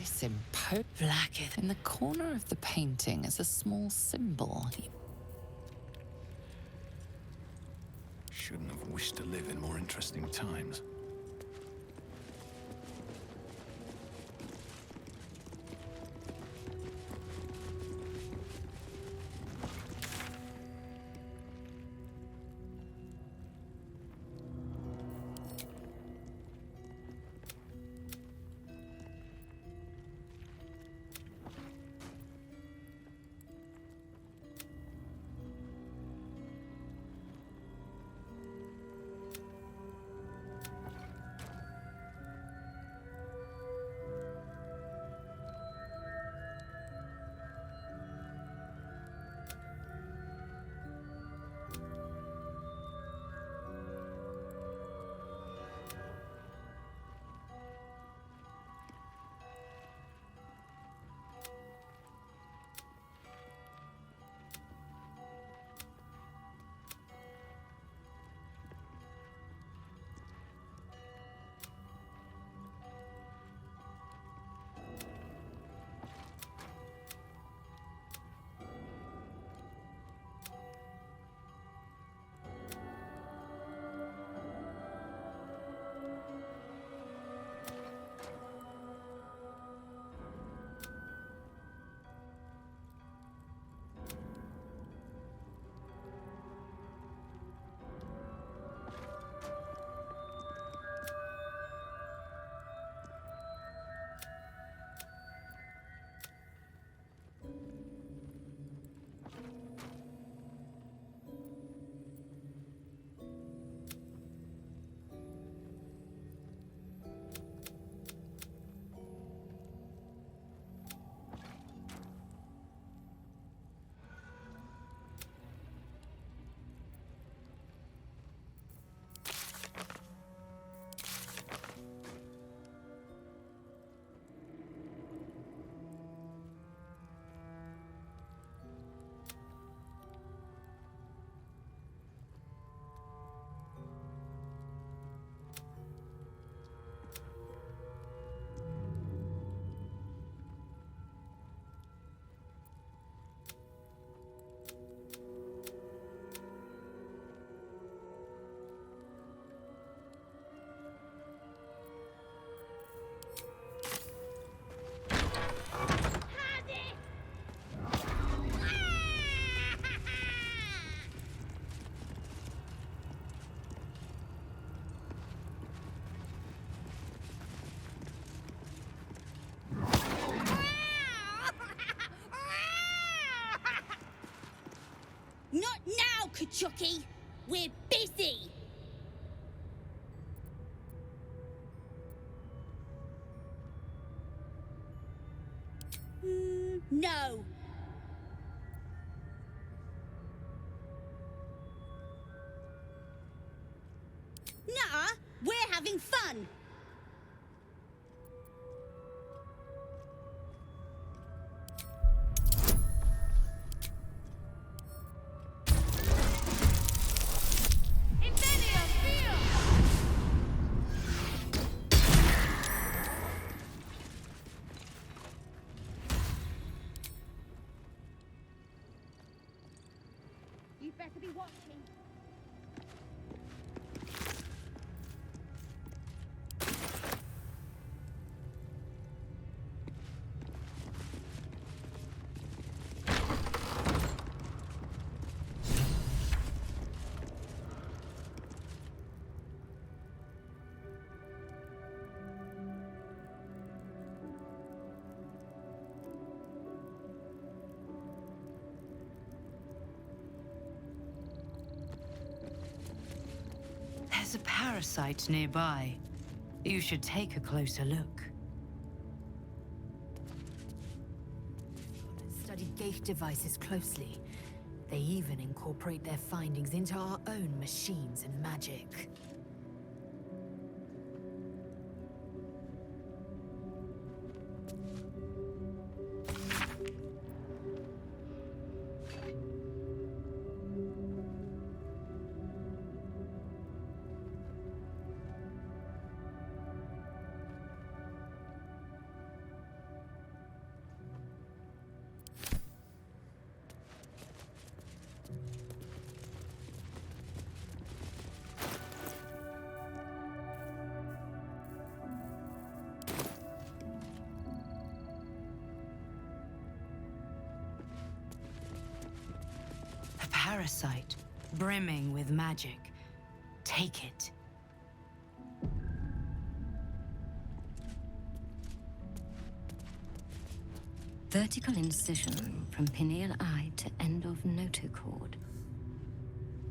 this blacketh. In the corner of the painting is a small symbol. Shouldn't have wished to live in more interesting times. Not now, Kachuki! We're busy! No. Nuh-uh, we're having fun! You better be watching. There's a parasite nearby. You should take a closer look. Studied Gate devices closely. They even incorporate their findings into our own machines and magic. parasite, brimming with magic. Take it. Vertical incision from pineal eye to end of notochord.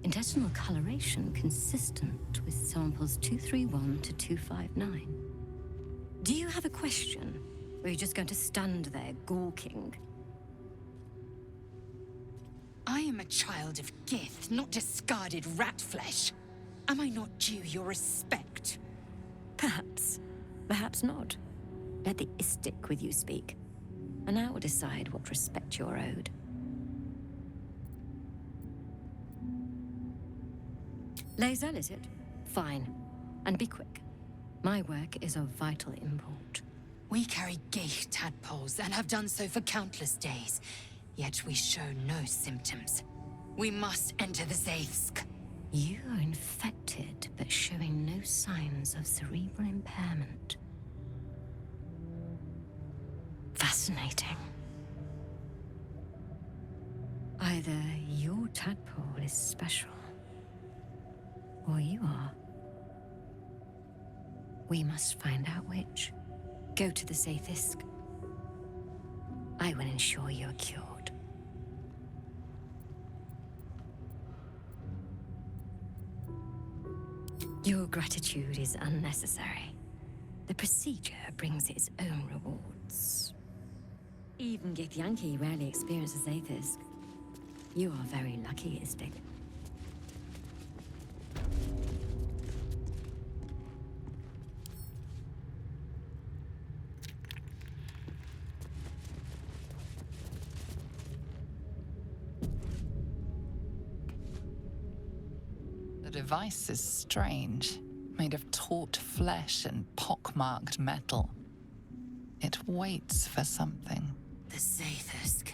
Intestinal coloration consistent with samples 231 to 259. Do you have a question? Or are you just going to stand there gawking? I am a child of Gith, not discarded rat flesh. Am I not due your respect? Perhaps. Perhaps not. Let the istic with you speak, and I will decide what respect you're owed. Lae'zel, is it? Fine. And be quick. My work is of vital import. We carry Geich tadpoles and have done so for countless days, yet we show no symptoms. We must enter the Zaithsk. You are infected, but showing no signs of cerebral impairment. Fascinating. Either your tadpole is special, or you are. We must find out which. Go to the Zaithsk. I will ensure you are cured. Your gratitude is unnecessary. The procedure brings its own rewards. Even Githyanki rarely experiences Zaithsk. You are very lucky, Istig. The device is strange, made of taut flesh and pockmarked metal. It waits for something. The Zaithsk.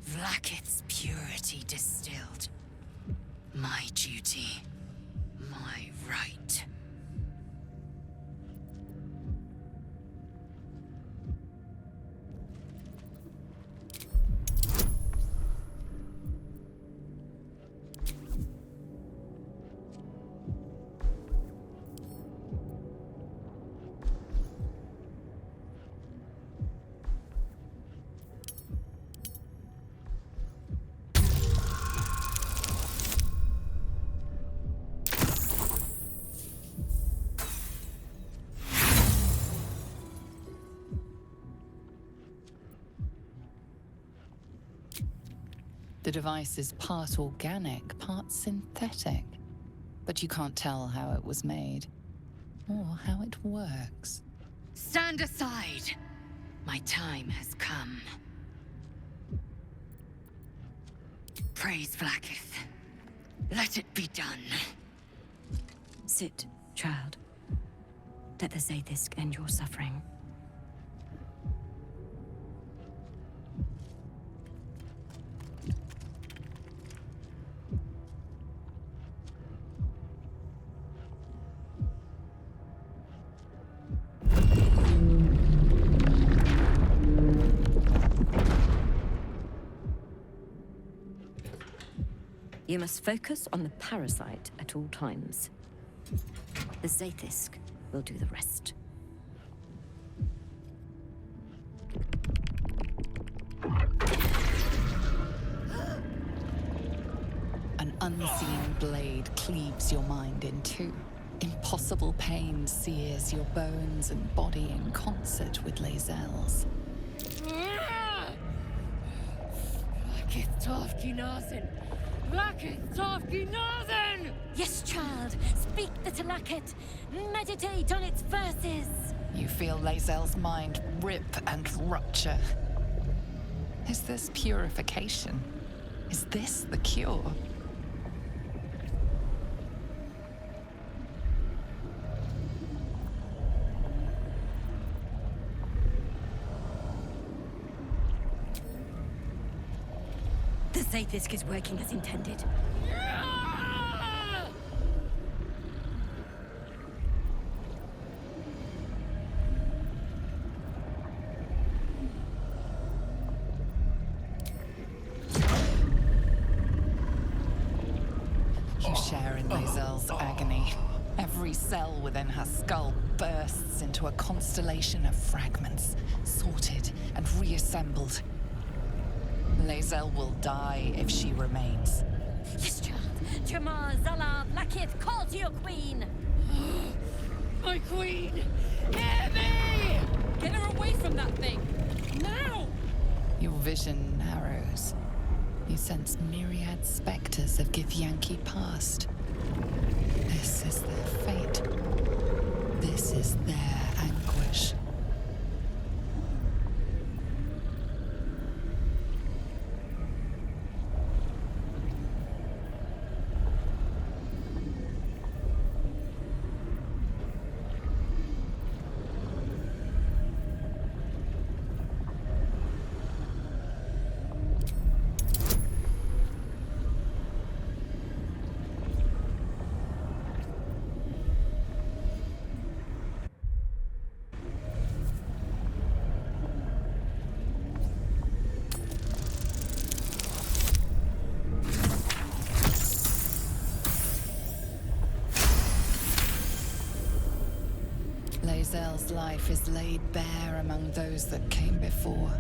Vlaakith's purity distilled. My duty. My right. The device is part organic, part synthetic. But you can't tell how it was made, or how it works. Stand aside! My time has come. Praise Vlaakith. Let it be done. Sit, child. Let the Zaithsk end your suffering. You must focus on the parasite at all times. The Zaithsk will do the rest. An unseen blade cleaves your mind in two. Impossible pain sears your bones and body in concert with Lae'zel's. Yes, child. Speak the Talakit. Meditate on its verses. You feel Lae'zel's mind rip and rupture. Is this purification? Is this the cure? The Zaithsk is working as intended. cell within her skull bursts into a constellation of fragments, sorted and reassembled. Lae'zel will die if she remains. This child, Jamar Zalav Lakith, call to your queen! My queen! Hear me! Get her away from that thing! Now! Your vision narrows. You sense myriad specters of Githyanki past. This is their fate. This is their anguish. Lae'zel's life is laid bare among those that came before.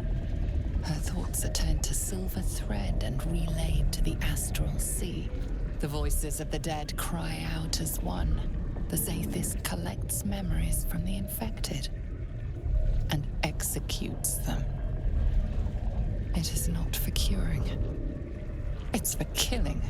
Her thoughts are turned to silver thread and relayed to the astral sea. The voices of the dead cry out as one. The Zaithis collects memories from the infected and executes them. It is not for curing. It's for killing.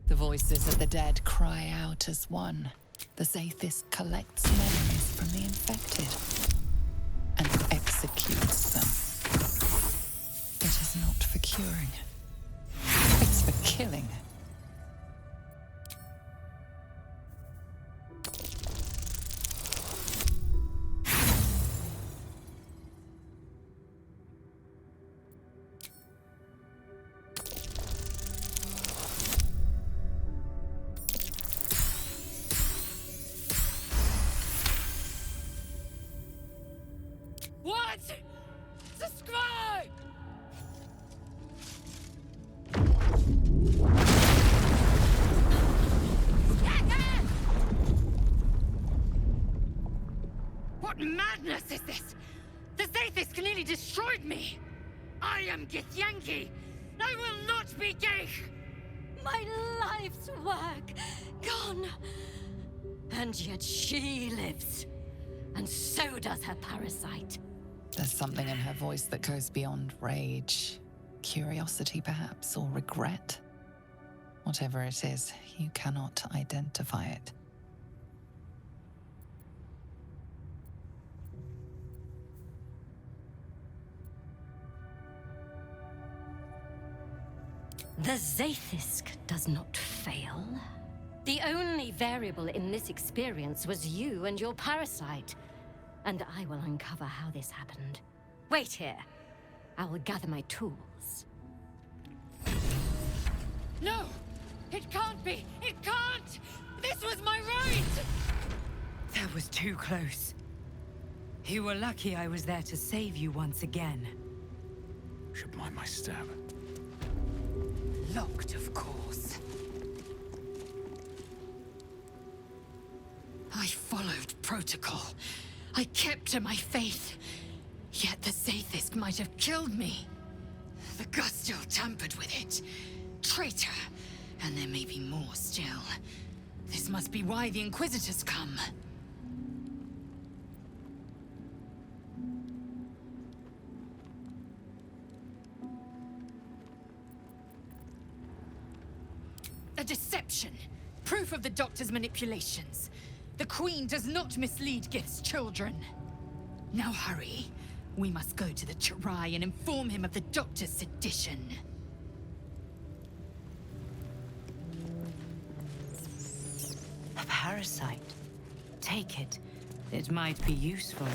The voices of the dead cry out as one. The Zaithis collects memories from the infected and executes them. It is not for curing. It's for killing. What? Subscribe! What madness is this? The Zaithis nearly destroyed me! I am Githyanki! I will not be Geich! My life's work gone. And yet she lives. And so does her parasite. There's something in her voice that goes beyond rage. Curiosity, perhaps, or regret. Whatever it is, you cannot identify it. The Zaithisk does not fail. The only variable in this experience was you and your parasite. And I will uncover how this happened. Wait here. I will gather my tools. No! It can't be! It can't! This was my right! That was too close. You were lucky I was there to save you once again. Should mind my stab. Locked, of course. I followed protocol. I kept to my faith. Yet the Zaithisk might have killed me. The Gustil tampered with it. Traitor. And there may be more still. This must be why the Inquisitors come. A deception! Proof of the Doctor's manipulations. The Queen does not mislead Gith's children. Now hurry. We must go to the Chirai and inform him of the Doctor's sedition. A parasite. Take it. It might be useful.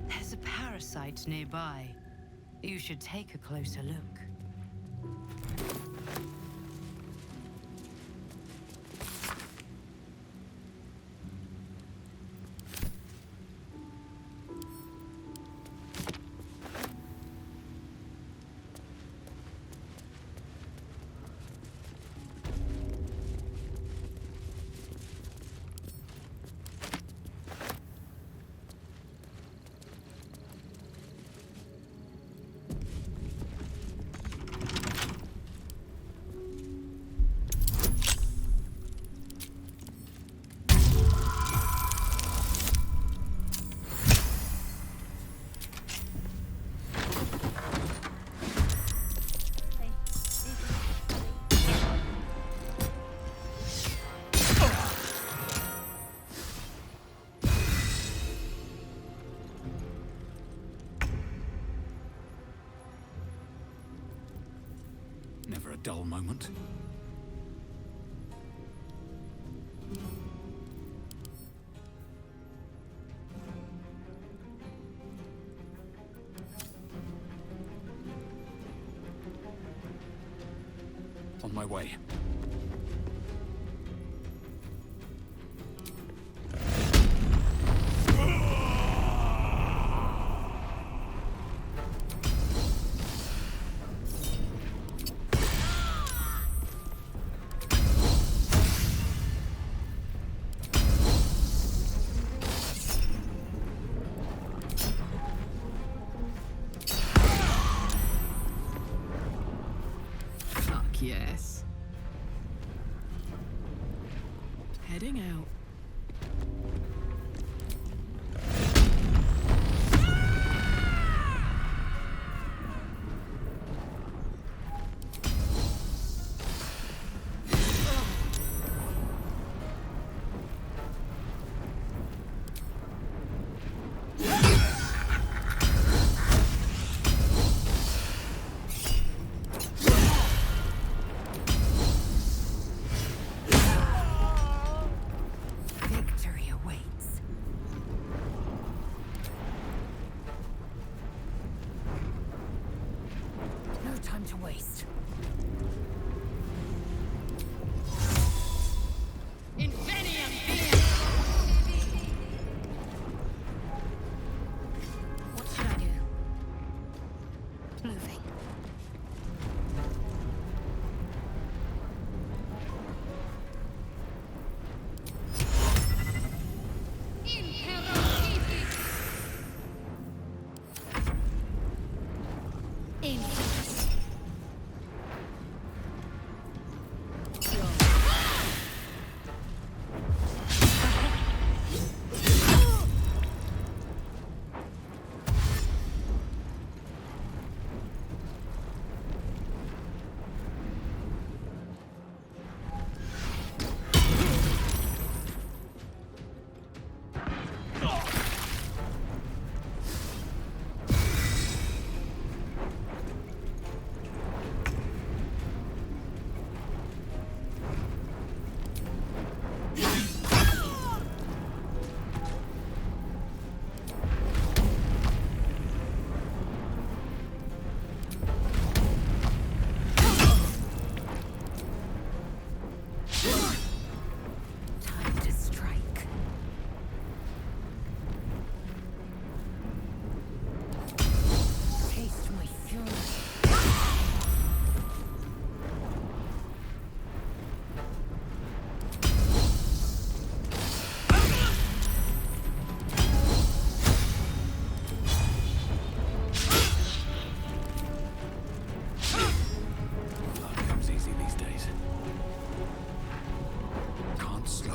There's a parasite nearby. You should take a closer look. Never a dull moment. On my way. Yes. Heading out.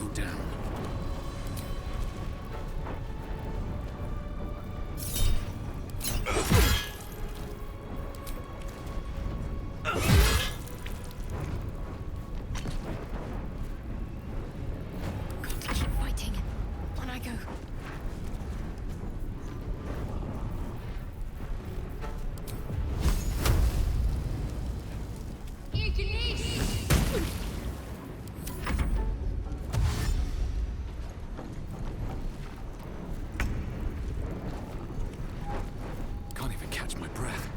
go down. Got to keep fighting. On I go. Can't even catch my breath.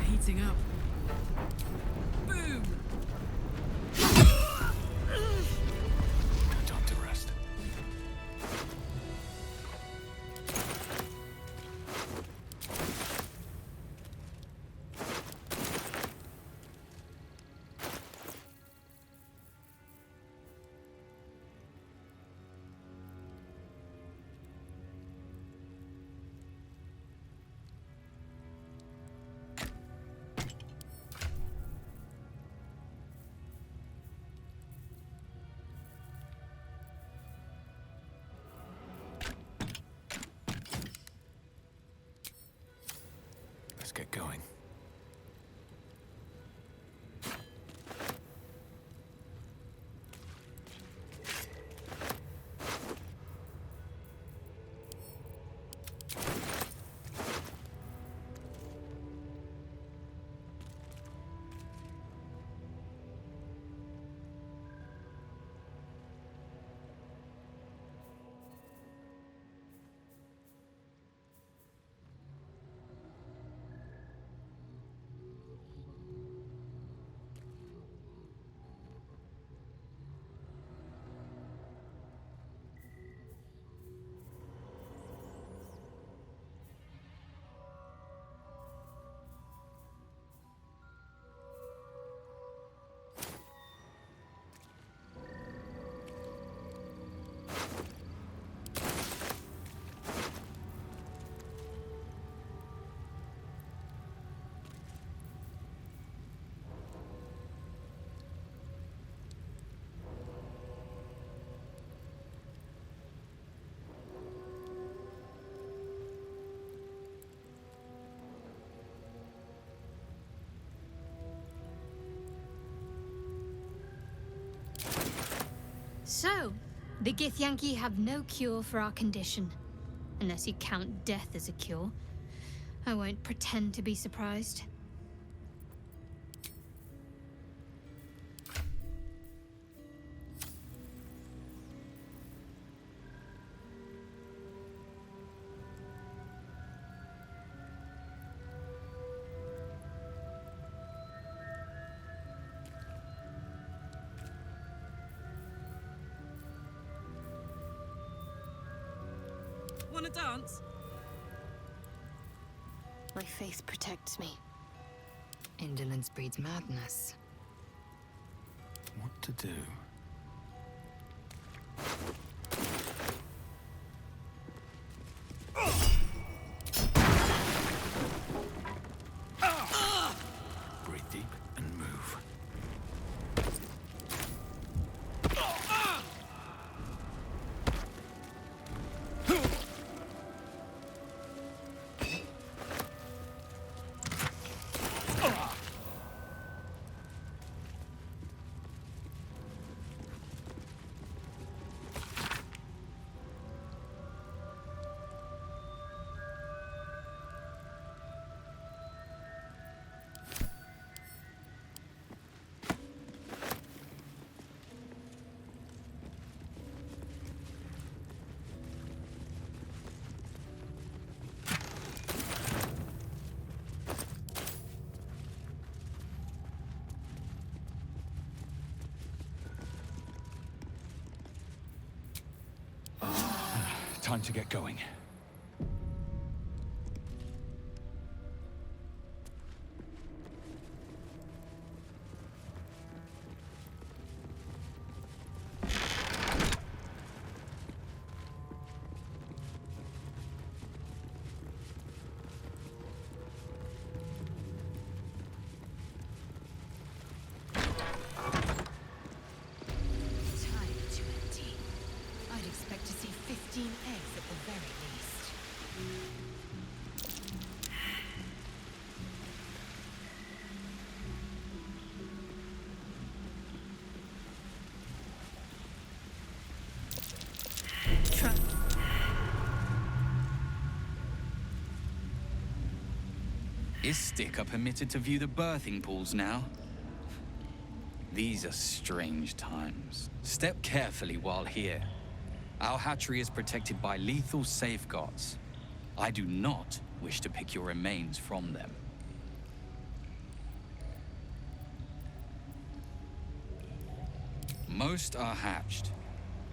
Heating up. Boom! Time to rest. Let's get going. So, the Githyanki have no cure for our condition. Unless you count death as a cure. I won't pretend to be surprised. Wanna dance? My faith protects me. Indolence breeds madness. What to do? Breathe deep and move. Time to get going. Istik are permitted to view the birthing pools now. These are strange times. Step carefully while here. Our hatchery is protected by lethal safeguards. I do not wish to pick your remains from them. Most are hatched.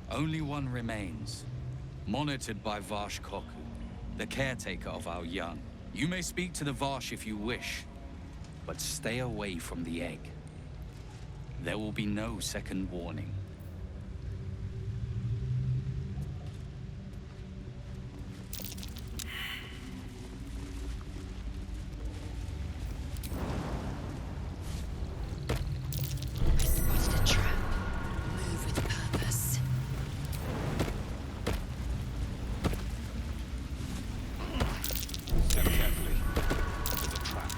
Only one remains, monitored by Varsh Koku, the caretaker of our young. You may speak to the Varsh if you wish, but stay away from the egg. There will be no second warning. Spotted a trap. Move with purpose. Step carefully. There's a trap.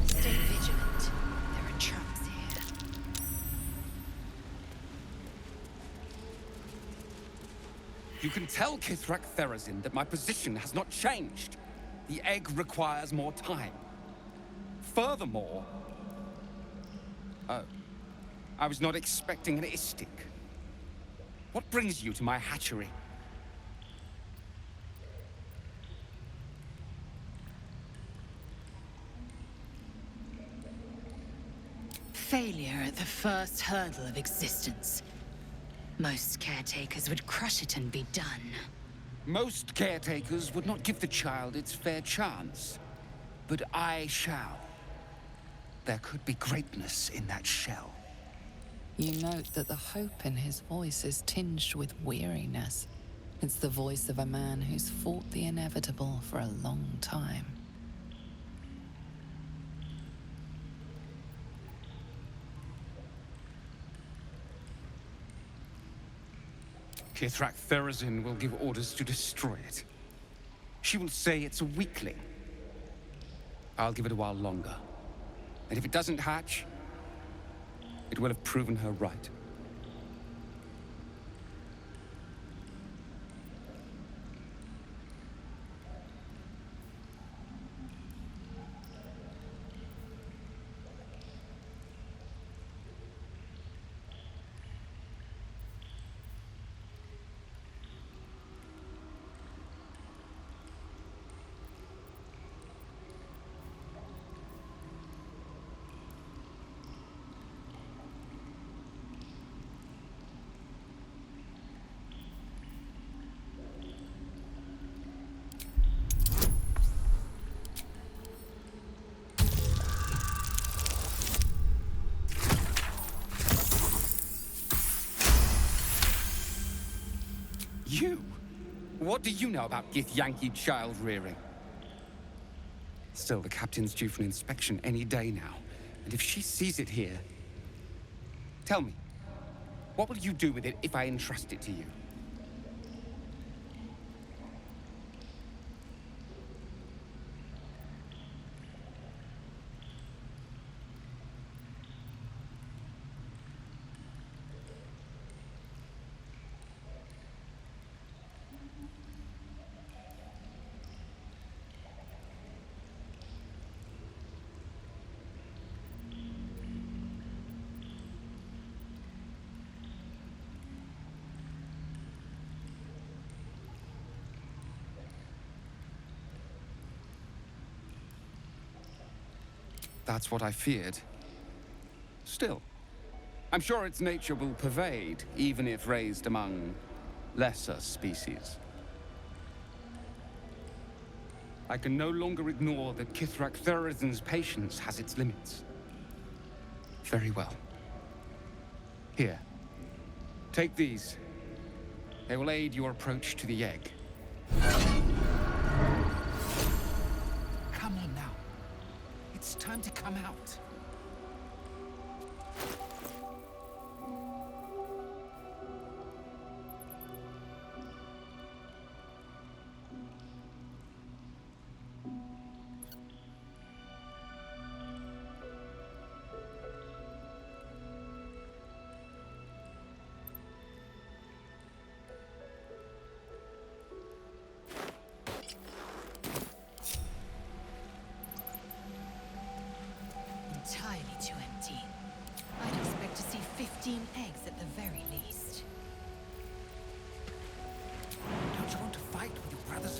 Stay vigilant. There are traps here. You can tell Kithrak Therazin that my position has not changed. The egg requires more time. Furthermore... Oh. I was not expecting an Istik. What brings you to my hatchery? Failure at the first hurdle of existence. Most caretakers would crush it and be done. Most caretakers would not give the child its fair chance. But I shall. There could be greatness in that shell. You note that the hope in his voice is tinged with weariness. It's the voice of a man who's fought the inevitable for a long time. Kithrak Therazin will give orders to destroy it. She will say it's a weakling. I'll give it a while longer. And if it doesn't hatch, it will have proven her right. You? What do you know about Githyanki child rearing? Still, the captain's due for an inspection any day now. And if she sees it here... Tell me, what will you do with it if I entrust it to you? That's what I feared. Still, I'm sure its nature will pervade, even if raised among lesser species. I can no longer ignore that Kithrak Therazin's patience has its limits. Very well. Here. Take these. They will aid your approach to the egg. Come on now. It's time to come out.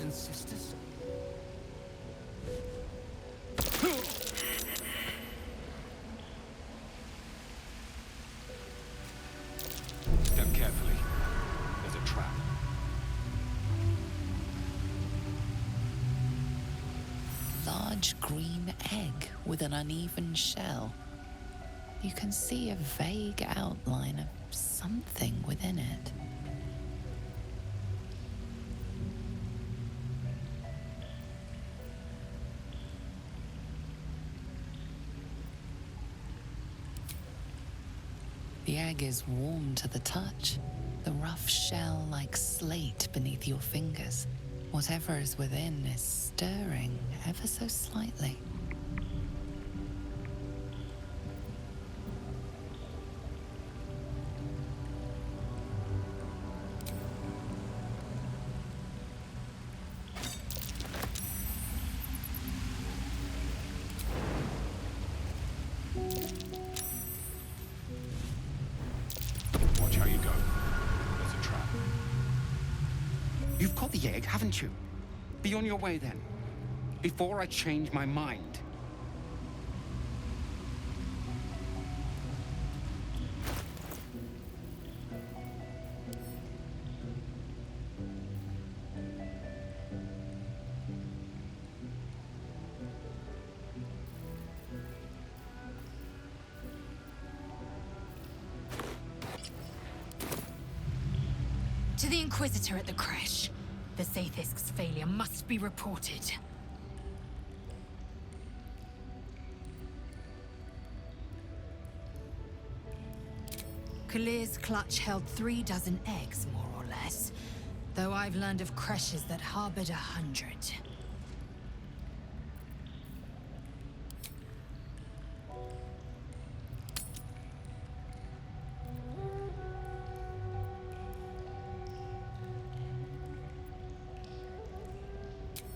and sisters? Step carefully. There's a trap. Large green egg with an uneven shell. You can see a vague outline of something within it. The egg is warm to the touch, the rough shell like slate beneath your fingers. Whatever is within is stirring ever so slightly. Watch how you go. There's a trap. You've caught the egg, haven't you? Be on your way then. Before I change my mind. To the Inquisitor at the creche. The Zaithisk's failure must be reported. Kalir's clutch held 3 dozen eggs, more or less. Though I've learned of creches that harbored 100.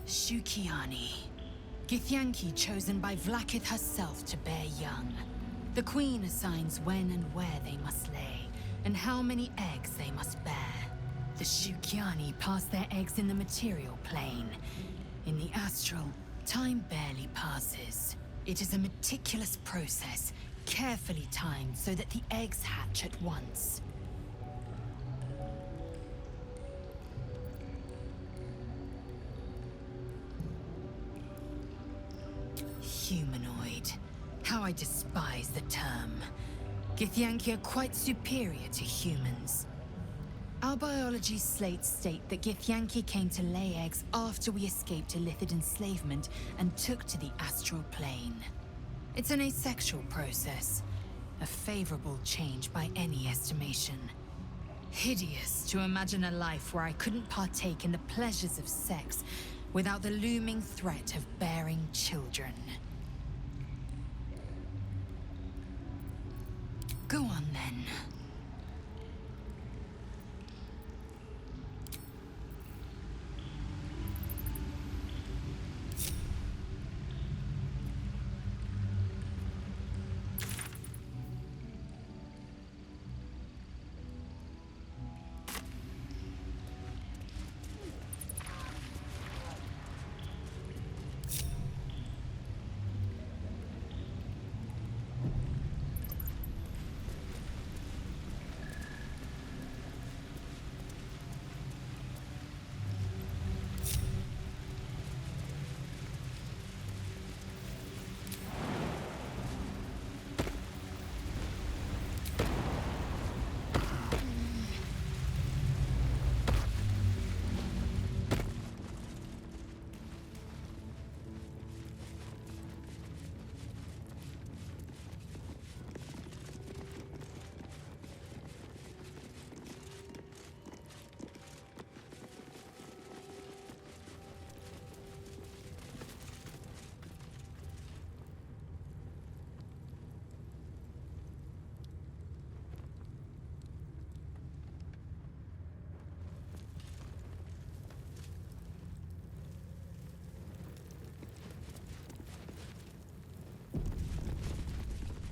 Shukiani. Githyanki chosen by Vlaakith herself to bear young. The Queen assigns when and where they must lay, and how many eggs they must bear. The Shukiani pass their eggs in the material plane. In the astral, time barely passes. It is a meticulous process, carefully timed so that the eggs hatch at once. Humanoid. How I despise the term. Githyanki are quite superior to humans. Our biology slates state that Githyanki came to lay eggs after we escaped Illithid enslavement and took to the astral plane. It's an asexual process, a favorable change by any estimation. Hideous to imagine a life where I couldn't partake in the pleasures of sex without the looming threat of bearing children. Go on then.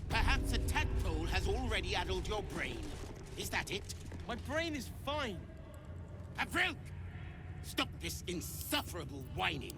Perhaps a tadpole has already addled your brain. Is that it? My brain is fine. Avrilk! Stop this insufferable whining.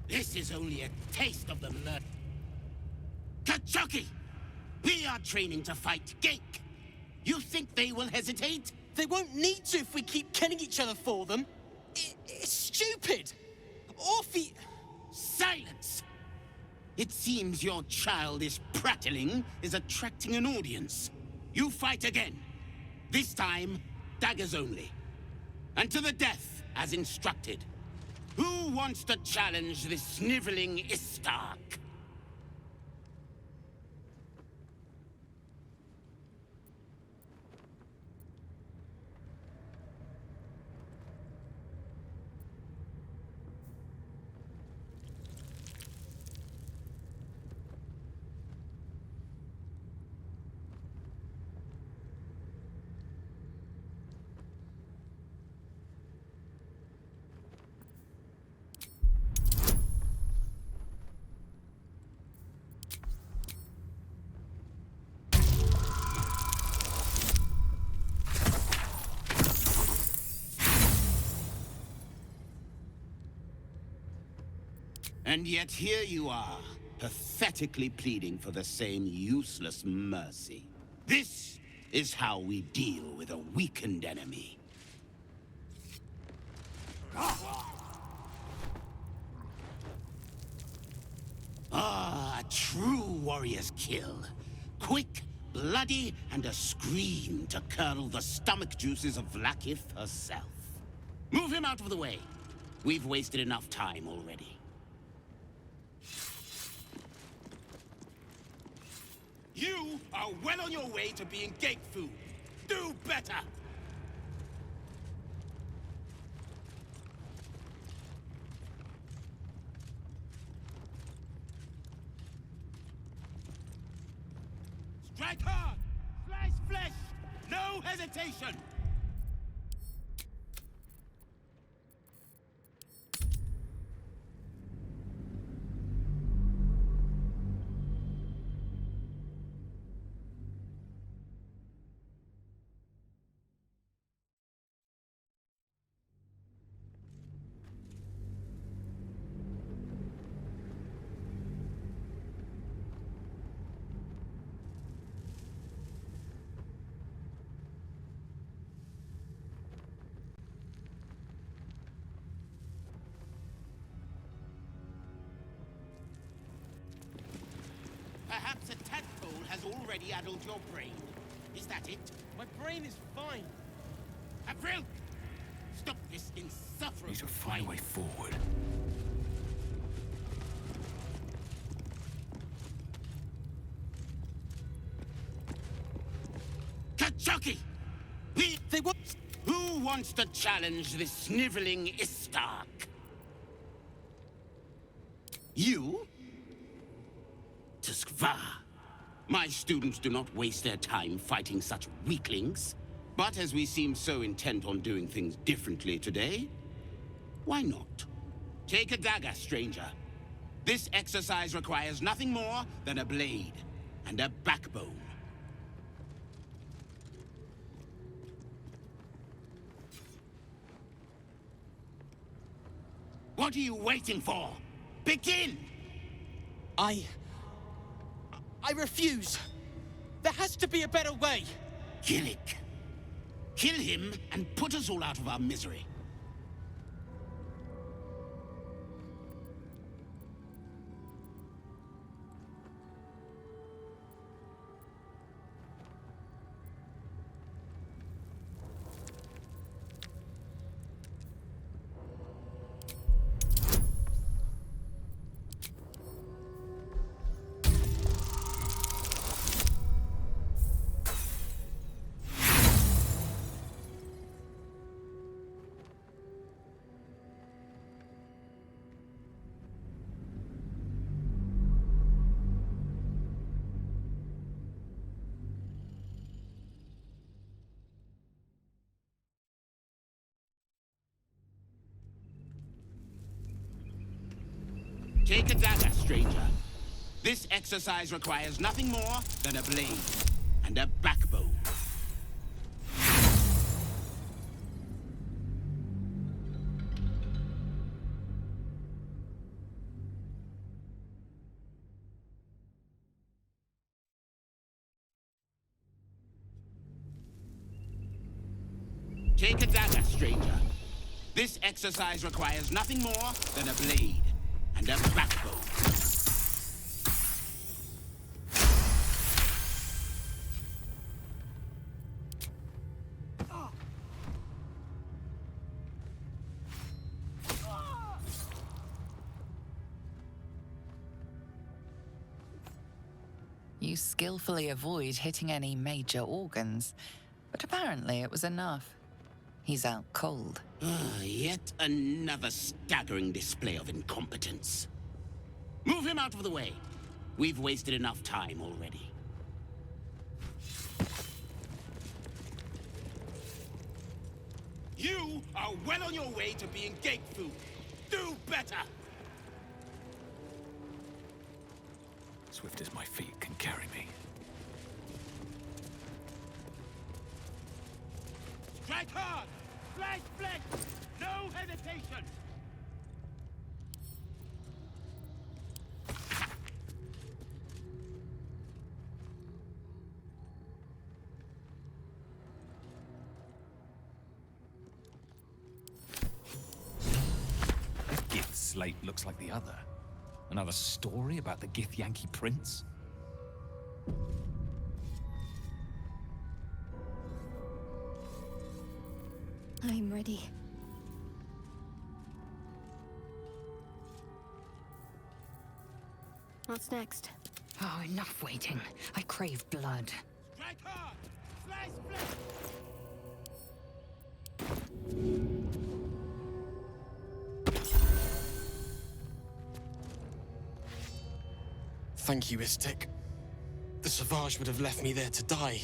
This is only a taste of the murder. Kachuki! We are training to fight Gake. You think they will hesitate? They won't need to if we keep killing each other for them. It's stupid! Orphe... Silence! It seems your childish prattling is attracting an audience. You fight again. This time, daggers only. And to the death, as instructed. Who wants to challenge this sniveling Istark? And yet here you are, pathetically pleading for the same useless mercy. This is how we deal with a weakened enemy. Ah, a true warrior's kill. Quick, bloody, and a scream to curdle the stomach juices of Vlaakith herself. Move him out of the way. We've wasted enough time already. You are well on your way to being Gake food. Do better! Strike hard! Slice flesh! No hesitation! Perhaps a tadpole has already addled your brain. Is that it? My brain is fine. April! Stop this insufferable... Need to find a way forward. Kachuki! Who wants to challenge this sniveling Istark? You? Tuskva. My students do not waste their time fighting such weaklings. But as we seem so intent on doing things differently today, why not? Take a dagger, stranger. This exercise requires nothing more than a blade and a backbone. What are you waiting for? Begin! I refuse. There has to be a better way. Gillick. Kill him and put us all out of our misery. Take a dagger, stranger. This exercise requires nothing more than a blade and a backbone. Take a dagger, stranger. This exercise requires nothing more than a blade and a backbone. You skillfully avoid hitting any major organs, but apparently it was enough. He's out cold. Yet another staggering display of incompetence. Move him out of the way. We've wasted enough time already. You are well on your way to being gate food. Do better! Swift as my feet can carry me. Strike hard! Slice flesh! No hesitation! This Gith slate looks like the other. Another story about the Githyanki prince? I'm ready. What's next? Oh, enough waiting. I crave blood. Strike hard! Slice flesh! Thank you, Istik. The Savage would have left me there to die.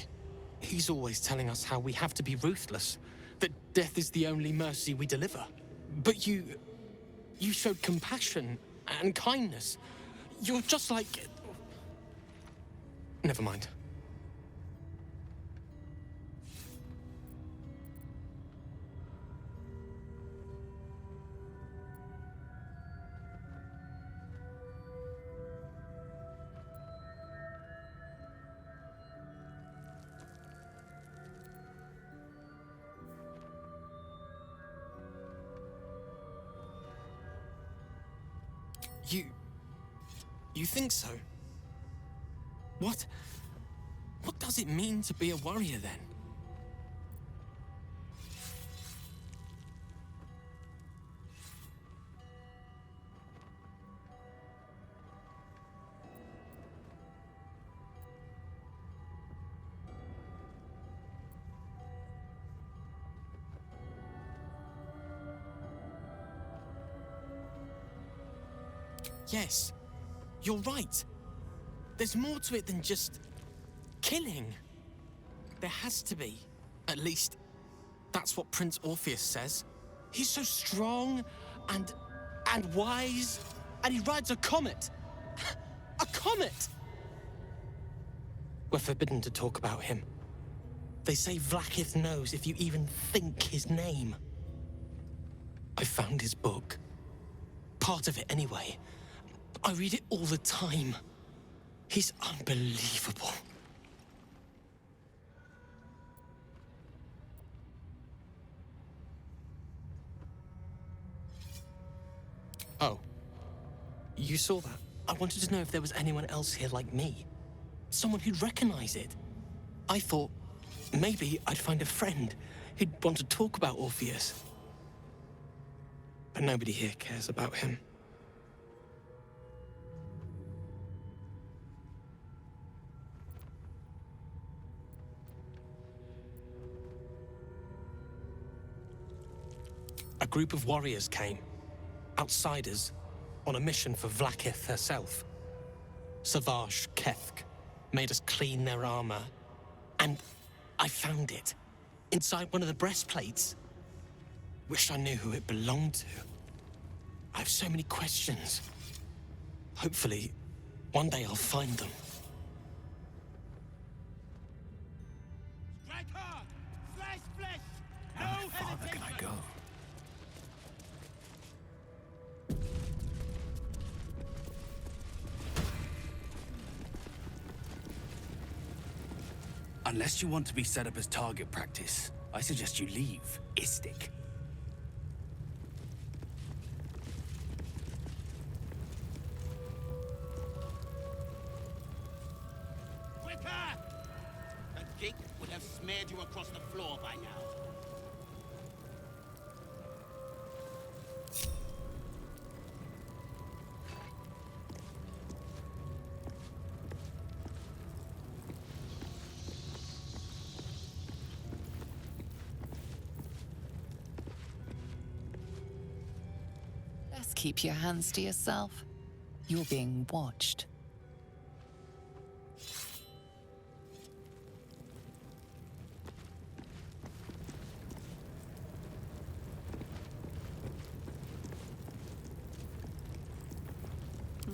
He's always telling us how we have to be ruthless, that death is the only mercy we deliver. But you showed compassion and kindness. You're just like... Never mind. You think so? What does it mean to be a warrior, then? Yes, you're right. There's more to it than just killing. There has to be. At least, that's what Prince Orpheus says. He's so strong and wise, and he rides a comet. A comet! We're forbidden to talk about him. They say Vlaakith knows if you even think his name. I found his book. Part of it, anyway. I read it all the time. He's unbelievable. Oh. You saw that? I wanted to know if there was anyone else here like me. Someone who'd recognize it. I thought maybe I'd find a friend who'd want to talk about Orpheus. But nobody here cares about him. A group of warriors came, outsiders, on a mission for Vlaakith herself. Savage Kethk made us clean their armor, and I found it, inside one of the breastplates. Wish I knew who it belonged to. I have so many questions. Hopefully, one day I'll find them. Strike hard! Slice flesh! How much farther can I go? Unless you want to be set up as target practice, I suggest you leave, Istik. Quicker! A gate would have smeared you across the floor by now. Just keep your hands to yourself. You're being watched.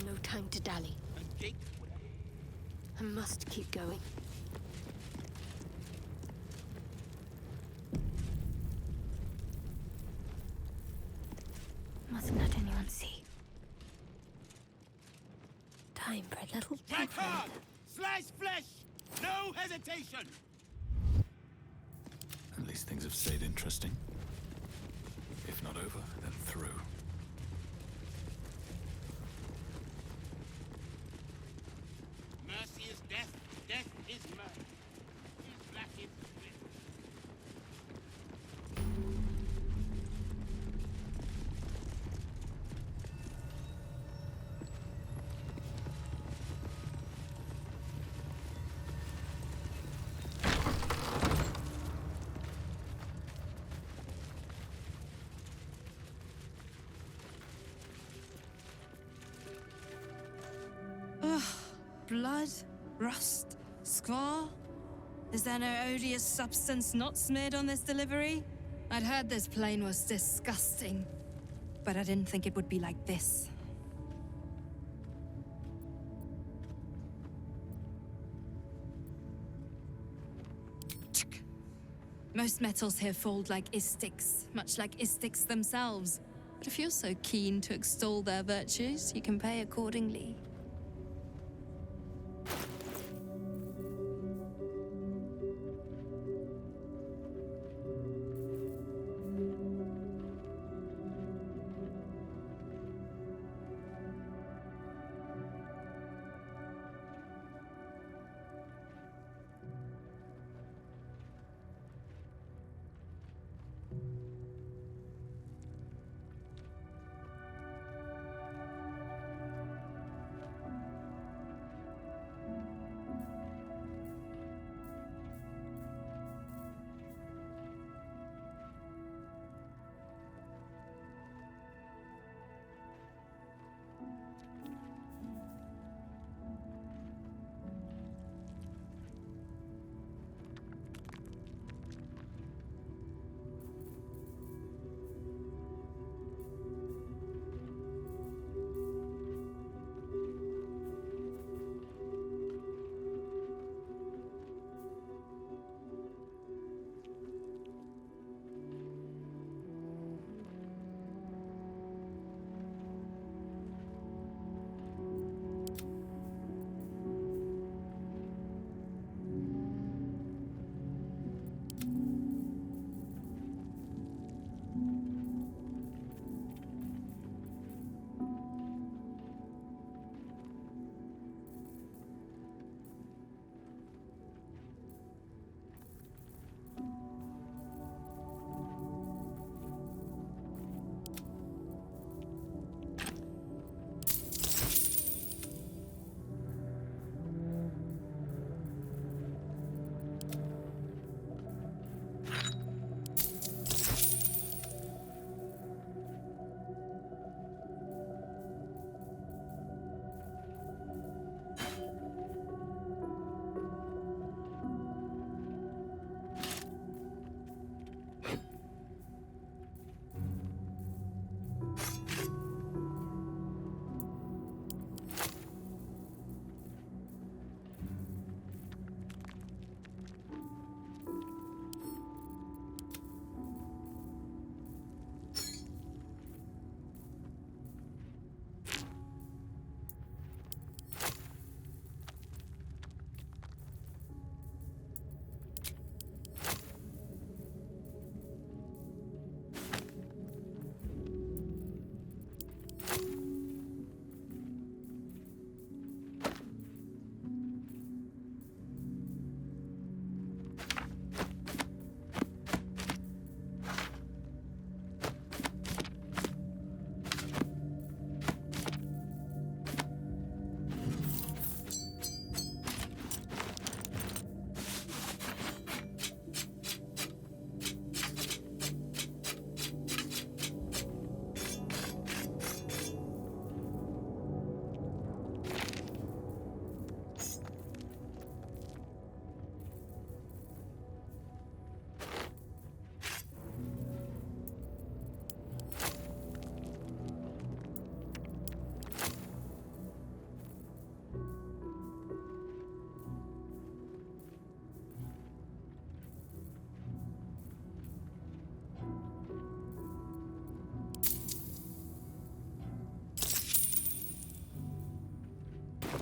No time to dally. A gate would have... I must keep going. Mustn't let anyone see. Time for a little Strike hard! Slice flesh! No hesitation! At least things have stayed interesting. If not over, then through. Mercy is death, death is mercy. His black is split. Ugh. Blood? Rust? Scar? Is there no odious substance not smeared on this delivery? I'd heard this plane was disgusting, but I didn't think it would be like this. Most metals here fold like Istiks, much like Istiks themselves. But if you're so keen to extol their virtues, you can pay accordingly.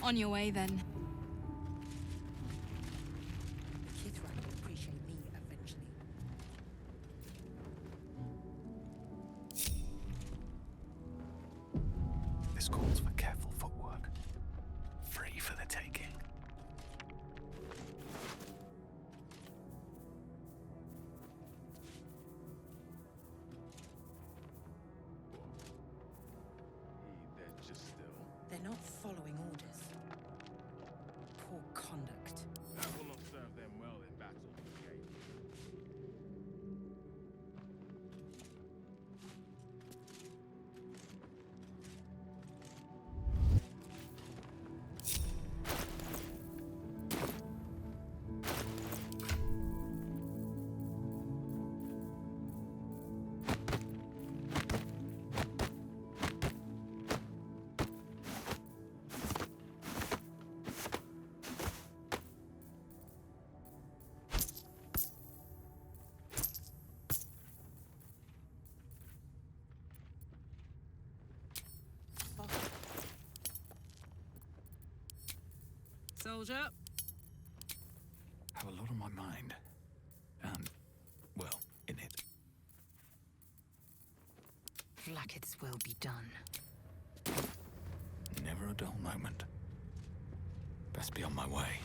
On your way, then. Kithrak will appreciate me eventually. This calls for careful footwork. Free for the taking. They're not following orders. Poor conduct. That will not serve them well in battle. Soldier. Have a lot on my mind. And, well, in it. Blacketh's will be done. Never a dull moment. Best be on my way.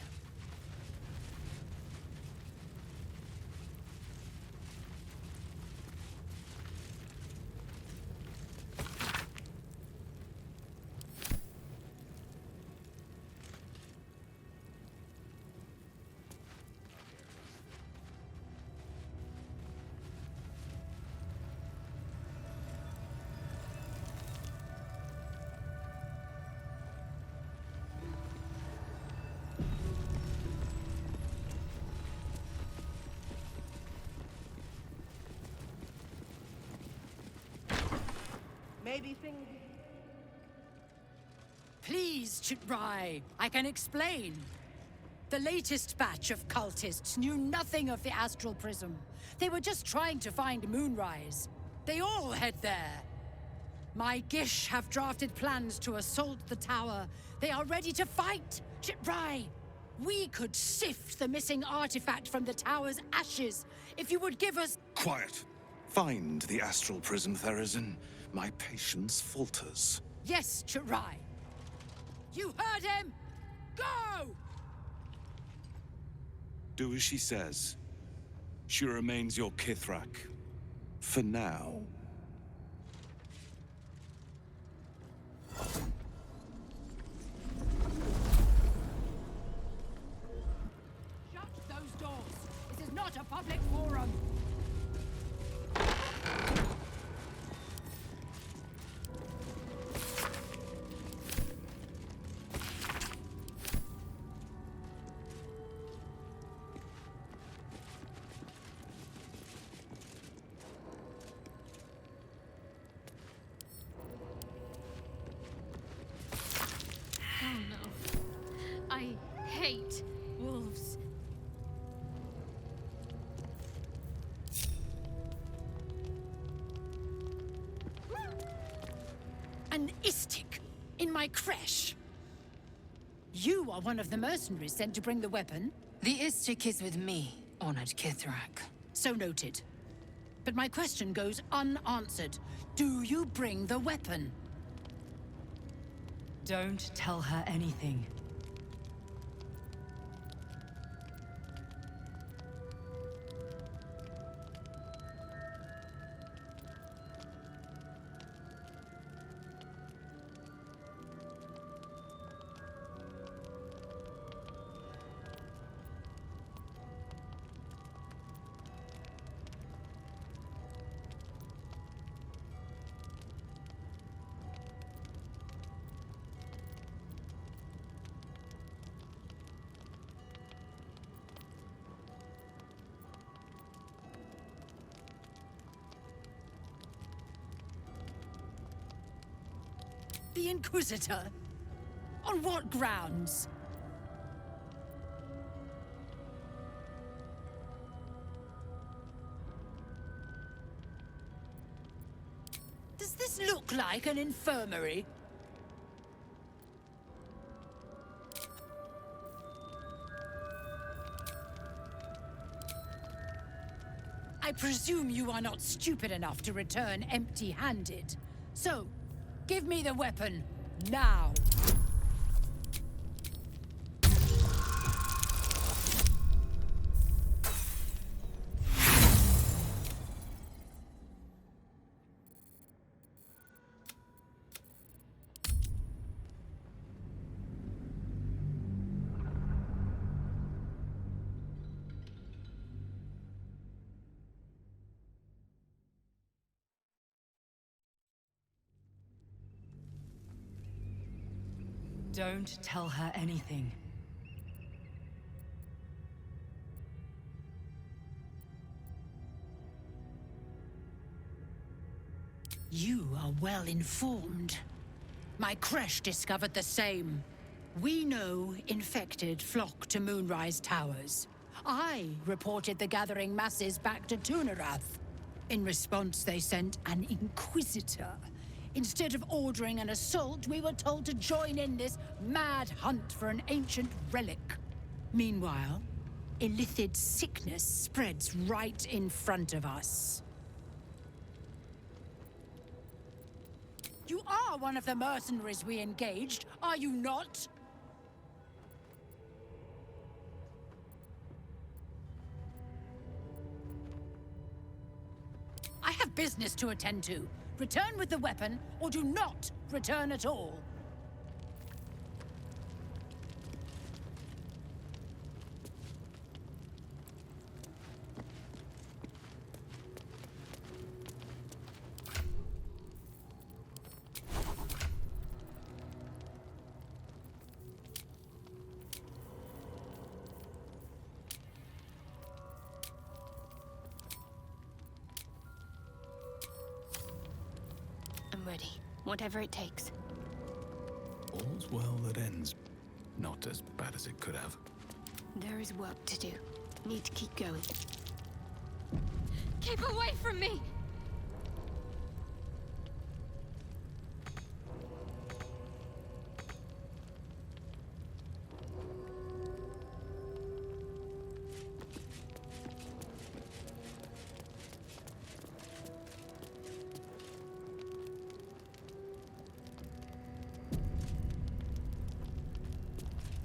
Maybe things... Please, Chitrai, I can explain. The latest batch of cultists knew nothing of the Astral Prism. They were just trying to find Moonrise. They all head there. My Gish have drafted plans to assault the tower. They are ready to fight, Chitrai. We could sift the missing artifact from the tower's ashes if you would give us... Quiet. Find the Astral Prism, Therazin. My patience falters. Yes, Chitrai. You heard him! Go! Do as she says. She remains your Kithrak. For now. Shut those doors! This is not a public forum! Oh no. I hate wolves. An Istik in my creche. You are one of the mercenaries sent to bring the weapon. The Istik is with me, honored Kithrak. So noted. But my question goes unanswered. Do you bring the weapon? Don't tell her anything. The Inquisitor? On what grounds? Does this look like an infirmary? presume you are not stupid enough to return empty-handed. So, give me the weapon, now! Don't tell her anything. You are well informed. My creche discovered the same. We know infected flock to Moonrise Towers. I reported the gathering masses back to Tunarath. In response, they sent an Inquisitor. Instead of ordering an assault, we were told to join in this mad hunt for an ancient relic. Meanwhile, illithid sickness spreads right in front of us. You are one of the mercenaries we engaged, are you not? I have business to attend to. Return with the weapon, or do not return at all. I'm ready. Whatever it takes. All's well that ends. Not as bad as it could have. There is work to do. Need to keep going. Keep away from me!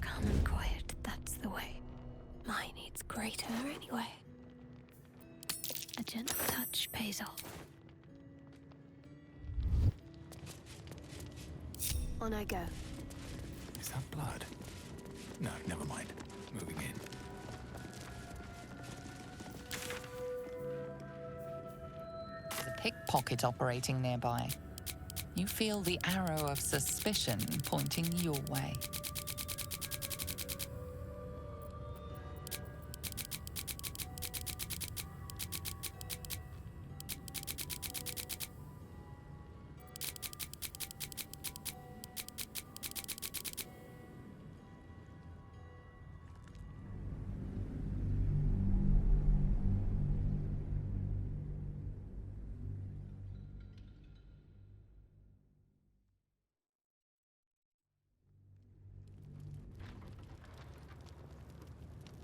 Calm and quiet, that's the way. Mine needs greater anyway. A gentle touch pays off. On I go. Is that blood? No, never mind. Moving in. There's a pickpocket operating nearby. You feel the arrow of suspicion pointing your way.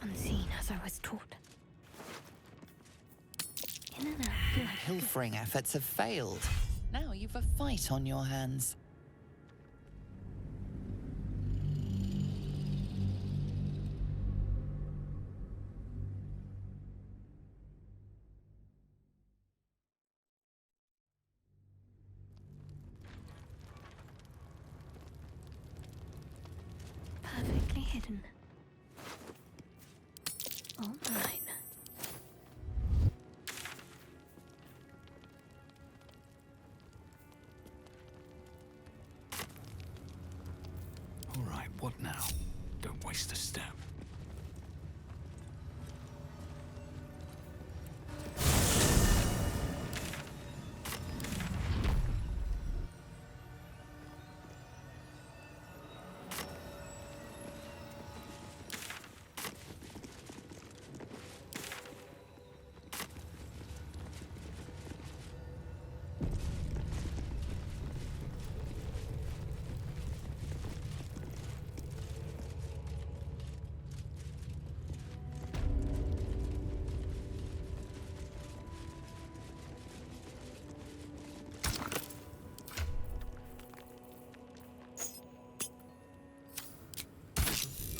Unseen as I was taught. In and out Your pilfering efforts have failed. Now you've a fight on your hands. perfectly hidden. All mine. All right, what now? Don't waste a step.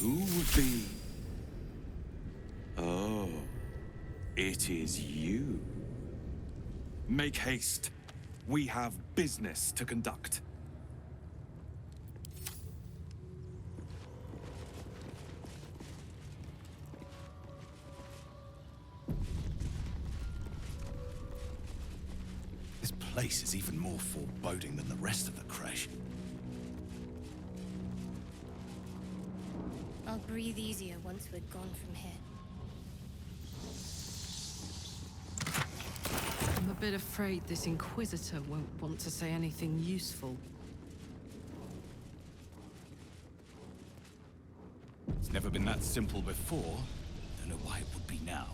Who would be... Oh, it is you. Make haste. We have business to conduct. This place is even more foreboding than the rest of the crash. I'll breathe easier once we're gone from here. I'm a bit afraid this Inquisitor won't want to say anything useful. It's never been that simple before. Don't know why it would be now.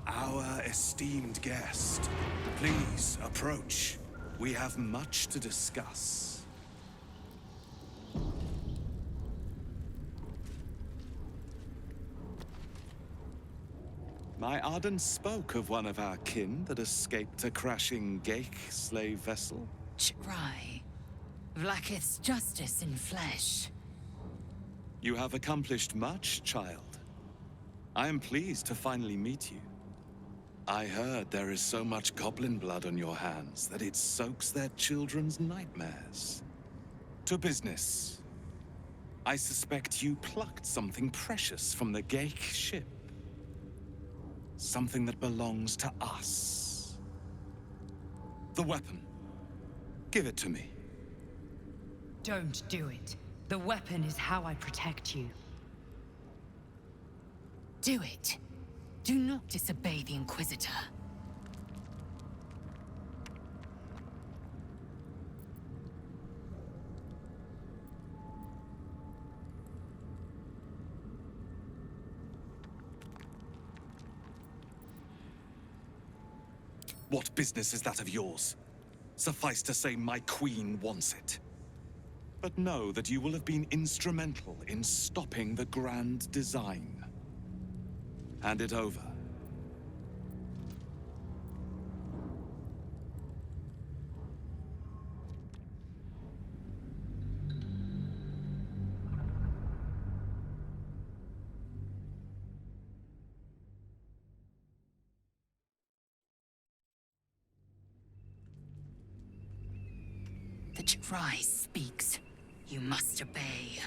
Our esteemed guest, please approach. We have much to discuss. My Arden spoke of one of our kin that escaped a crashing Geik slave vessel. Ch'rai. Vlaakith's justice in flesh. You have accomplished much, child. I am pleased to finally meet you. I heard there is so much goblin blood on your hands that it soaks their children's nightmares. To business. I suspect you plucked something precious from the Geik ship. Something that belongs to us. The weapon. Give it to me. Don't do it. The weapon is how I protect you. Do it. Do not disobey the Inquisitor. What business is that of yours? Suffice to say, my queen wants it. But know that you will have been instrumental in stopping the grand design. Hand it over. The Ch'rai speaks. You must obey.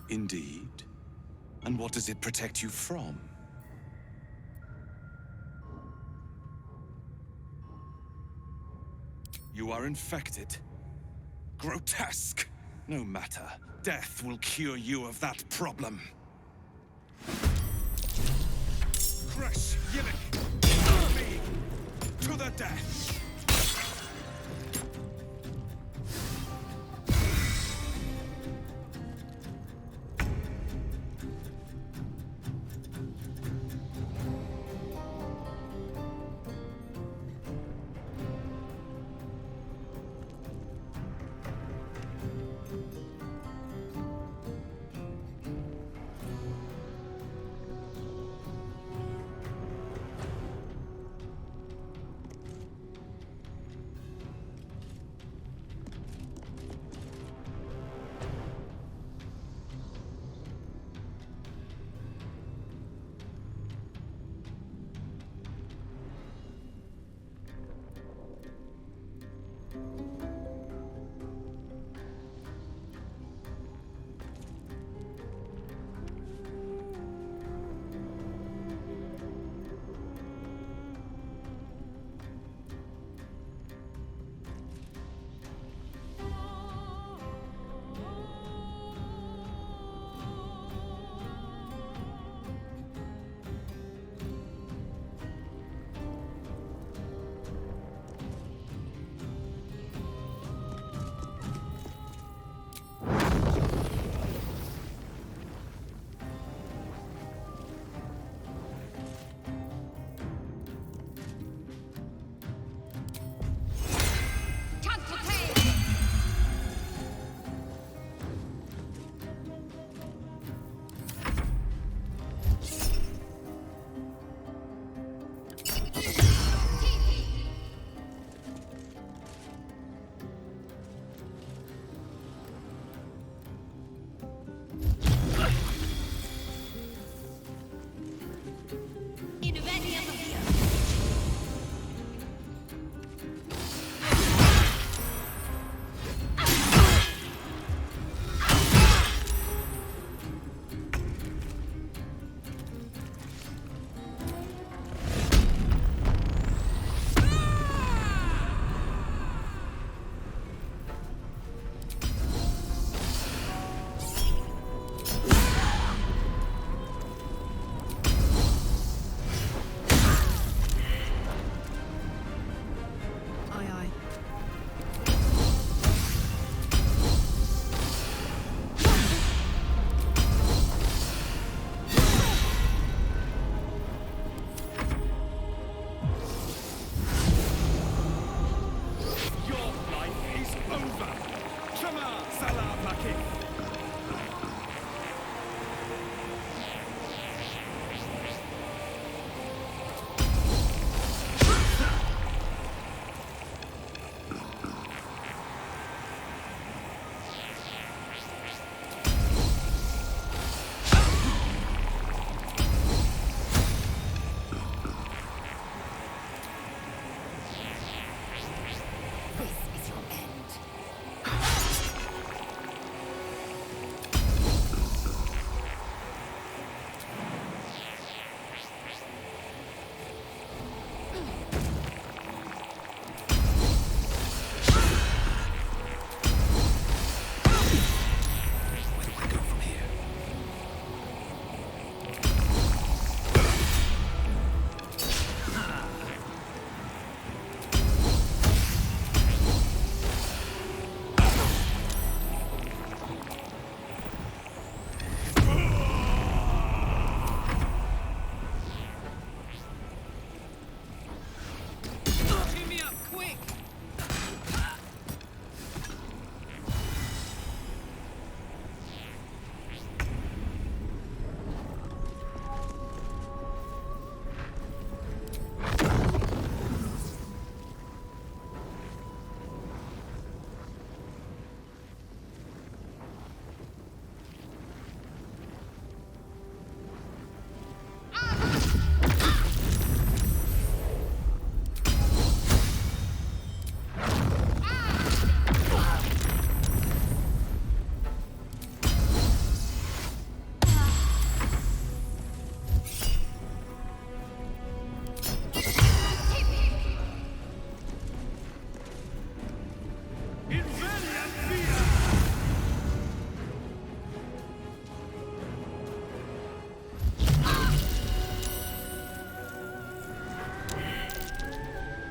Indeed. And what does it protect you from? You are infected. Grotesque. No matter. Death will cure you of that problem. Crash, Yimmick! Me! To the death!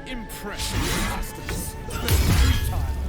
Impressive, bastards. Futile.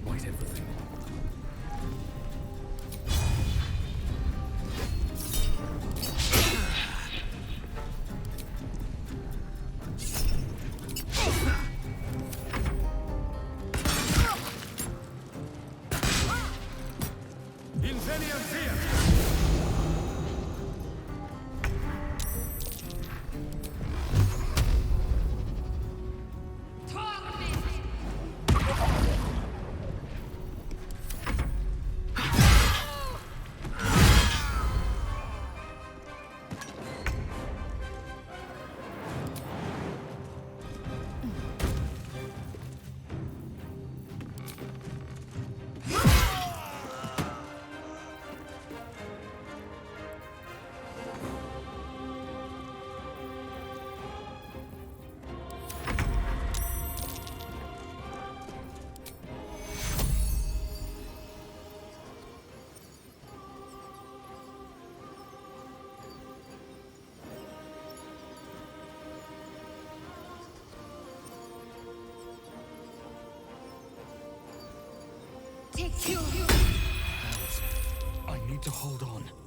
Light everything. Take you. I need to hold on.